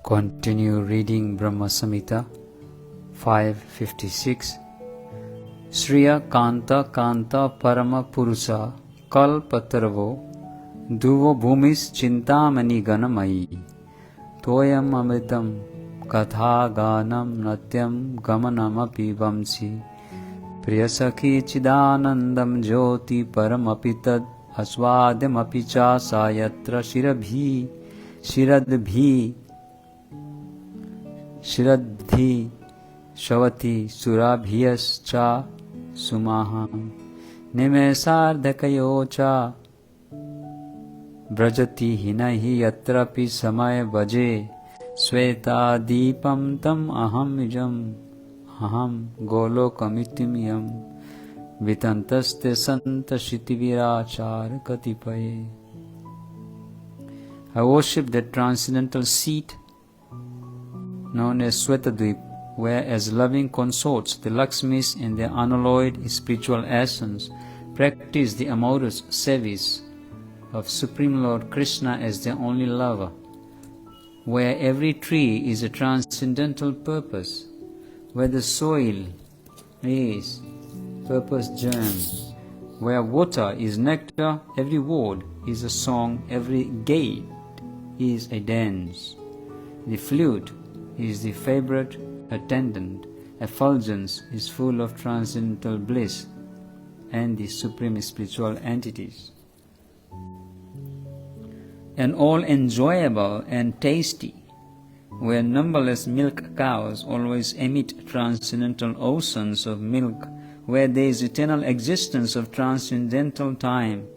Continue reading Brahma Samhita 556. Shriya Kanta Kanta Parama Purusa Kalpatarvo Duvo Bhumis Chintamani Ganamayi Toyam Amritam Katha Ganam Natyam Gamanamapi Vamsi Priyasakhi Chidanandam Jyoti Paramapitad Aswadamapi Cha Sayatra Shiradhi Shavati Surabhyascha Sumaham Nimesardhakayo cha Brajati hinahi yatrapi samay vaje Sweta deepam tam aham golokamitim yam Vitantaste santa shitivirachar katipaye. I worship the transcendental seat known as Svetadvip, where as loving consorts the Lakshmis in their unalloyed spiritual essence practice the amorous service of Supreme Lord Krishna as their only lover, where every tree is a transcendental purpose, where the soil is purpose germ, where water is nectar, every word is a song, every gate is a dance. The flute is the favorite attendant, effulgence is full of transcendental bliss and the supreme spiritual entities. And all enjoyable and tasty, where numberless milk cows always emit transcendental oceans of milk, where there is eternal existence of transcendental time,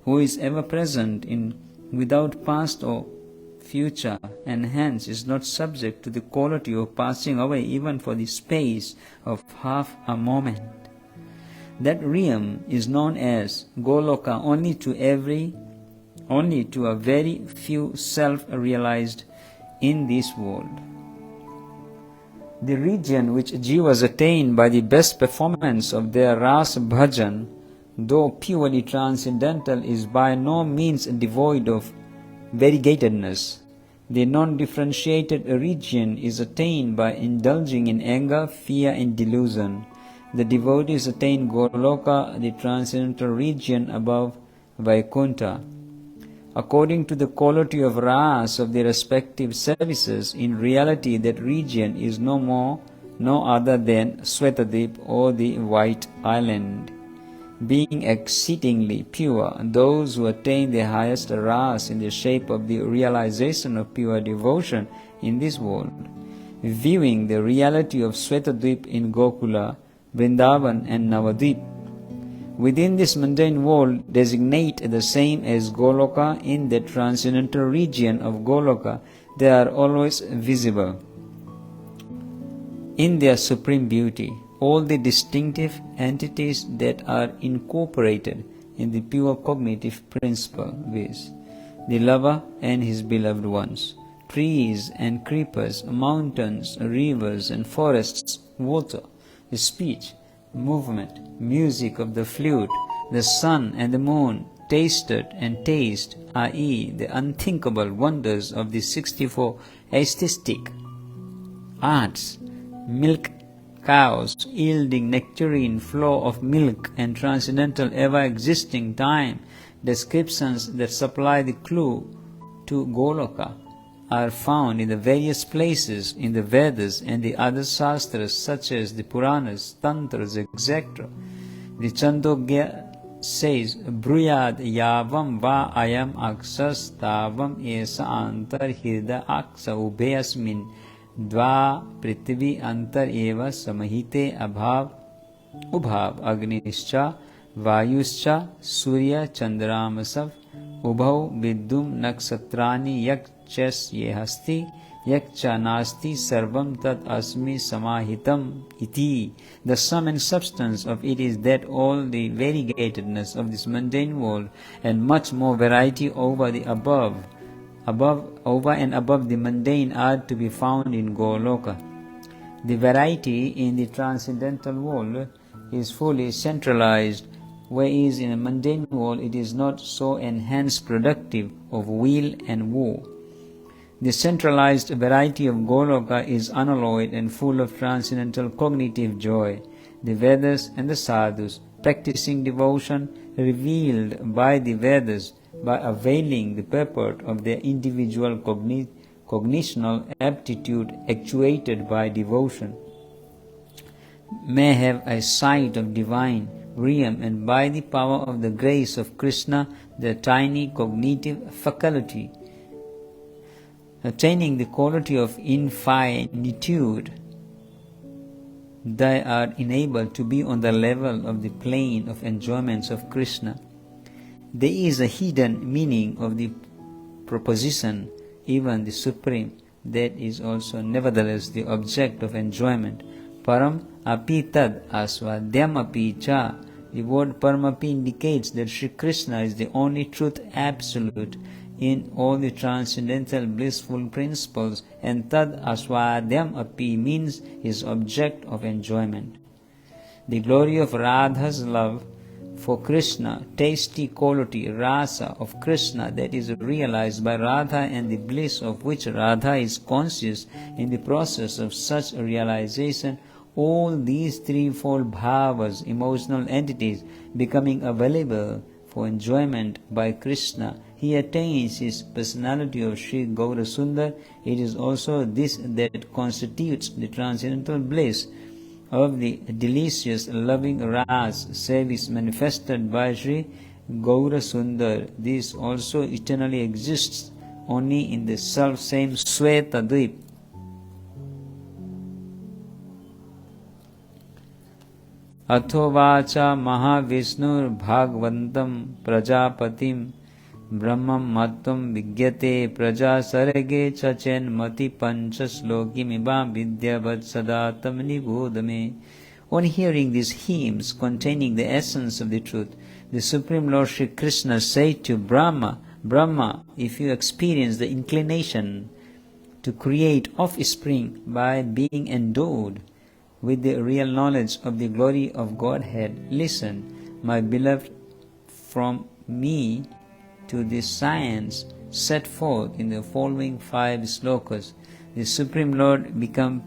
who is ever present in without past or future, and hence is not subject to the quality of passing away even for the space of half a moment. That realm is known as Goloka only to a very few self-realized in this world. The region which jivas attain by the best performance of their ras bhajan, though purely transcendental, is by no means devoid of variegatedness. The non-differentiated region is attained by indulging in anger, fear and delusion. The devotees attain Goloka, the transcendental region above Vaikuntha. According to the quality of ras of their respective services, in reality that region is no other than Svetadvip or the White Island. Being exceedingly pure, those who attain the highest ras in the shape of the realization of pure devotion in this world, viewing the reality of Svetadvip in Gokula, Vrindavan and Navadvip, within this mundane world designate the same as Goloka. In the transcendental region of Goloka, they are always visible in their supreme beauty. All the distinctive entities that are incorporated in the pure cognitive principle, viz., the lover and his beloved ones, trees and creepers, mountains, rivers and forests, water, speech, movement, music of the flute, the sun and the moon, tasted and taste, i.e., the unthinkable wonders of the 64 aesthetic arts, milk cows yielding nectarine flow of milk and transcendental ever-existing time, descriptions that supply the clue to Goloka are found in the various places in the Vedas and the other Shastras such as the Puranas, Tantras, etc. The Chandogya says, Bruyad yavam va ayam aksas tavam esa antar hirda aksa ubhayasmin Dva prithvi antar eva samhite ubhav agnischa vayuscha surya chandramasav ubhav vidyum naksatrani yakchas yehasti yakcha nasti sarvam tat asmi samahitam iti. The sum and substance of it is that all the variegatedness of this mundane world and much more variety over and above the mundane are to be found in Goloka. The variety in the transcendental world is fully centralized, whereas in a mundane world it is not so enhanced productive of will and woe. The centralized variety of Goloka is unalloyed and full of transcendental cognitive joy. The Vedas and the Sadhus, practicing devotion revealed by the Vedas by availing the purport of their individual cognitional aptitude actuated by devotion, may have a sight of divine realm, and by the power of the grace of Krishna, their tiny cognitive faculty, attaining the quality of infinitude, they are enabled to be on the level of the plane of enjoyments of Krishna. There is a hidden meaning of the proposition, even the supreme, that is also nevertheless the object of enjoyment. Param api tad aswadhyam api cha. The word param api indicates that Sri Krishna is the only truth absolute in all the transcendental blissful principles, and tad aswadhyam api means his object of enjoyment. The glory of Radha's love for Krishna, tasty quality, rasa of Krishna that is realized by Radha, and the bliss of which Radha is conscious in the process of such realization, all these threefold bhavas, emotional entities, becoming available for enjoyment by Krishna, he attains his personality of Sri Gaura Sundar. It is also this that constitutes the transcendental bliss of the delicious loving ras service manifested by Sri Gaura Sundar. This also eternally exists only in the self-same Sweta Dvip. Athovacha Mahavishnur Bhagvantam Prajapatim Brahmam Matvam Vigyate Praja Sarage Chachen Mati Pancha Sloki Mibam Vidyavat Sadatam Nibodame. On hearing these hymns containing the essence of the truth, the Supreme Lord Sri Krishna said to Brahma, Brahma, if you experience the inclination to create offspring by being endowed with the real knowledge of the glory of Godhead, listen, my beloved, from me to the science set forth in the following 5 slokas. The Supreme Lord became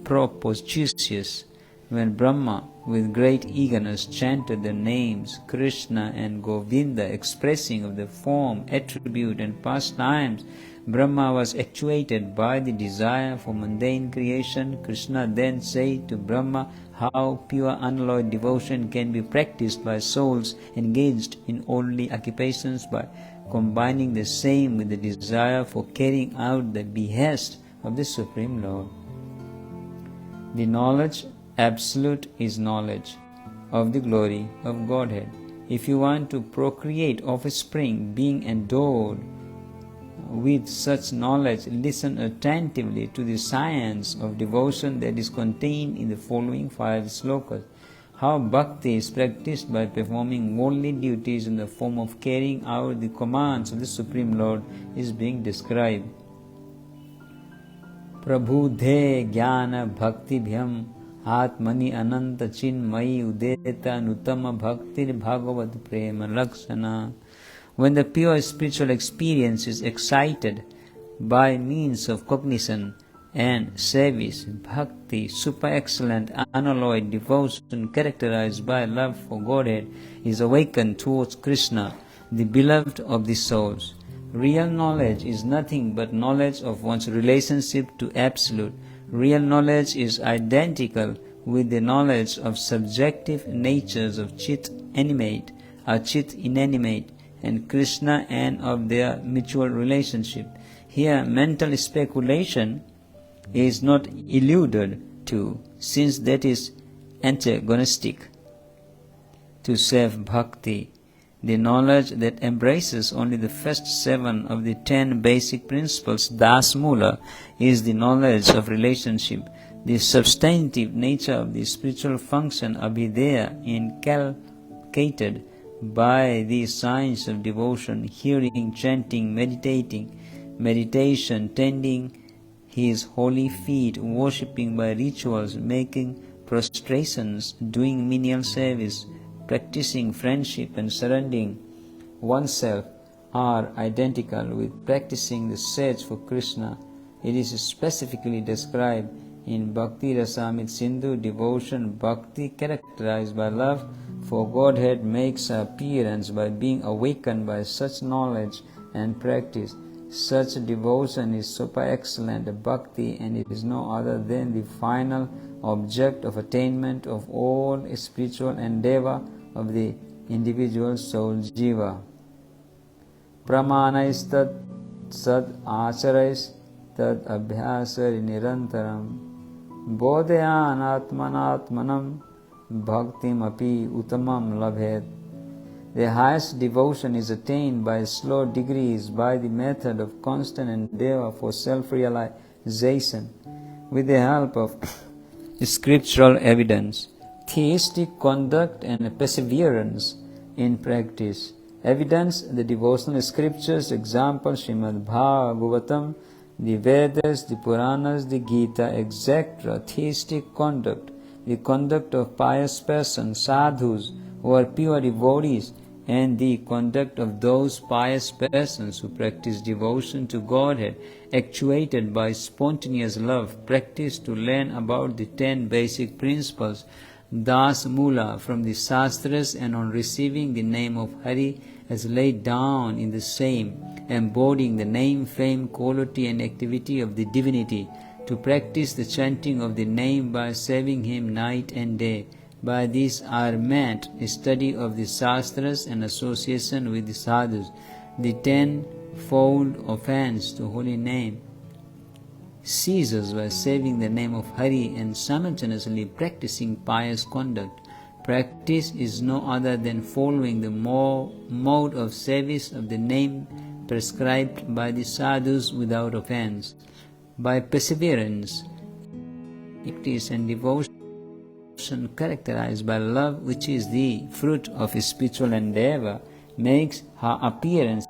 propitious when Brahma, with great eagerness, chanted the names Krishna and Govinda, expressing of the form, attribute and pastimes. Brahma was actuated by the desire for mundane creation. Krishna then said to Brahma how pure unalloyed devotion can be practiced by souls engaged in worldly occupations by combining the same with the desire for carrying out the behest of the Supreme Lord. The knowledge absolute is knowledge of the glory of Godhead. If you want to procreate offspring being endowed with such knowledge, listen attentively to the science of devotion that is contained in the following 5 slokas. How bhakti is practiced by performing worldly duties in the form of carrying out the commands of the Supreme Lord is being described. Prabhudhe jnana bhakti bhyam atmani ananta chinmayi udeta nutama bhaktir bhagavad prema lakshana. When the pure spiritual experience is excited by means of cognition and service, bhakti, super excellent unalloyed devotion characterized by love for Godhead, is awakened towards Krishna, the beloved of the souls. Real knowledge is nothing but knowledge of one's relationship to Absolute. Real knowledge is identical with the knowledge of subjective natures of Chit animate, or Chit inanimate, and Krishna, and of their mutual relationship. Here mental speculation is not alluded to, since that is antagonistic to self-bhakti. The knowledge that embraces only the first 7 of the 10 basic principles, Das Mula, is the knowledge of relationship. The substantive nature of the spiritual function, Abhideya, inculcated by the science of devotion, hearing, chanting, meditation, tending his holy feet, worshipping by rituals, making prostrations, doing menial service, practicing friendship and surrendering oneself are identical with practicing the search for Krishna. It is specifically described in Bhakti Rasamrita Sindhu, devotion bhakti characterized by love for Godhead makes appearance by being awakened by such knowledge and practice. Such devotion is super excellent bhakti, and it is no other than the final object of attainment of all spiritual endeavor of the individual soul jiva. Pramanais tat sad acharais tad abhyasar nirantaram bodhayan atmanatmanam bhaktim api utamam labhet. The highest devotion is attained by slow degrees by the method of constant endeavor for self-realization with the help of scriptural evidence, theistic conduct and perseverance in practice. Evidence: the devotional scriptures, example Srimad Bhagavatam, the Vedas, the Puranas, the Gita, etc. Theistic conduct: the conduct of pious persons, sadhus, who are pure devotees, and the conduct of those pious persons who practice devotion to Godhead, actuated by spontaneous love, practice to learn about the 10 basic principles, Das Mula, from the Shastras, and on receiving the name of Hari as laid down in the same, embodying the name, fame, quality and activity of the divinity, to practice the chanting of the name by serving him night and day. By this are meant study of the Shastras and association with the sadhus. The 10-fold offense to holy name ceases by saving the name of Hari and simultaneously practicing pious conduct. Practice is no other than following the mode of service of the name prescribed by the sadhus without offense. By perseverance, practice and devotion characterized by love, which is the fruit of spiritual endeavor, makes her appearance